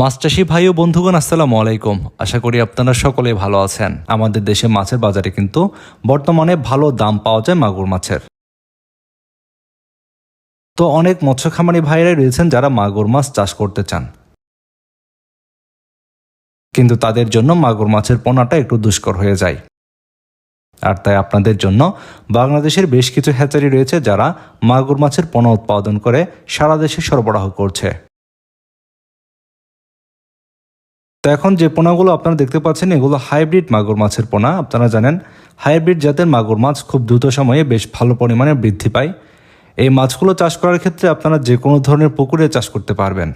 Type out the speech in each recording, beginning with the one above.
মাছ চাষী ভাই ও বন্ধুগণ আসসালামু আলাইকুম। আশা করি আপনারা সকলেই ভালো আছেন। আমাদের দেশে মাছের বাজারে কিন্তু বর্তমানে ভালো দাম পাওয়া যায় মাগুর মাছের। তো অনেক মৎস্য খামারি ভাইরাই রয়েছেন যারা মাগুর মাছ চাষ করতে চান, কিন্তু তাদের জন্য মাগুর মাছের পোনাটা একটু দুষ্কর হয়ে যায়। আর তাই আপনাদের জন্য বাংলাদেশের বেশ কিছু হ্যাচারি রয়েছে যারা মাগুর মাছের পোনা উৎপাদন করে সারা দেশে সরবরাহ করছে। তো এখন যে পোনাগুলো আপনারা দেখতে পাচ্ছেন এগুলো হাইব্রিড মাগুর মাছের পোনা। আপনারা জানেন হাইব্রিড জাতের মাগুর মাছ খুব দ্রুত সময়ে বেশ ভালো পরিমাণে বৃদ্ধি পায়। এই মাছগুলো চাষ করার ক্ষেত্রে আপনারা যে কোনো ধরনের পুকুরে চাষ করতে পারবেন।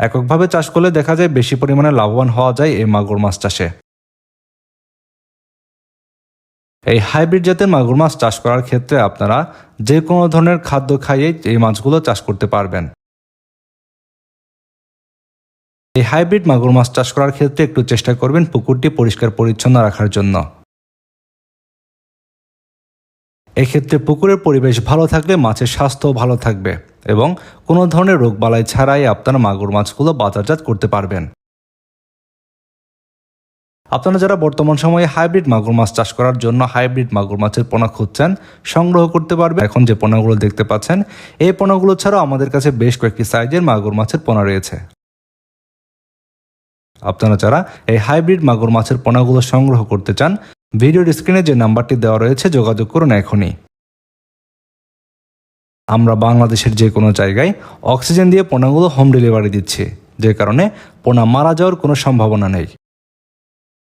এককভাবে চাষ করলে দেখা যায় বেশি পরিমাণে লাভবান হওয়া যায় এই মাগুর মাছ চাষে। এই হাইব্রিড জাতের মাগুর মাছ চাষ করার ক্ষেত্রে আপনারা যে কোনো ধরনের খাদ্য খাইয়ে এই মাছগুলো চাষ করতে পারবেন। এই হাইব্রিড মাগুর মাছ চাষ করার ক্ষেত্রে একটু চেষ্টা করবেন পুকুরটি পরিষ্কার পরিচ্ছন্ন রাখার জন্য। এক্ষেত্রে পুকুরের পরিবেশ ভালো থাকলে মাছের স্বাস্থ্য ভালো থাকবে এবং কোনো ধরনের রোগবালাই ছাড়াই আপনারা মাগুর মাছগুলো বাজারজাত করতে পারবেন। আপনারা যারা বর্তমান সময়ে হাইব্রিড মাগুর মাছ চাষ করার জন্য হাইব্রিড মাগুর মাছের পোনা খুঁজছেন, সংগ্রহ করতে পারবেন। এখন যে পোনাগুলো দেখতে পাচ্ছেন এই পোনাগুলো ছাড়াও আমাদের কাছে বেশ কয়েকটি সাইজের মাগুর মাছের পোনা রয়েছে। আপনারা যারা এই হাইব্রিড মাগুর মাছের পোনাগুলো সংগ্রহ করতে চান, ভিডিওর স্ক্রিনে যে নাম্বারটি দেওয়া রয়েছে যোগাযোগ করুন এখনই। আমরা বাংলাদেশের যে কোনো জায়গায় অক্সিজেন দিয়ে পোনাগুলো হোম ডেলিভারি দিচ্ছি, যে কারণে পোনা মারা যাওয়ার কোনো সম্ভাবনা নেই।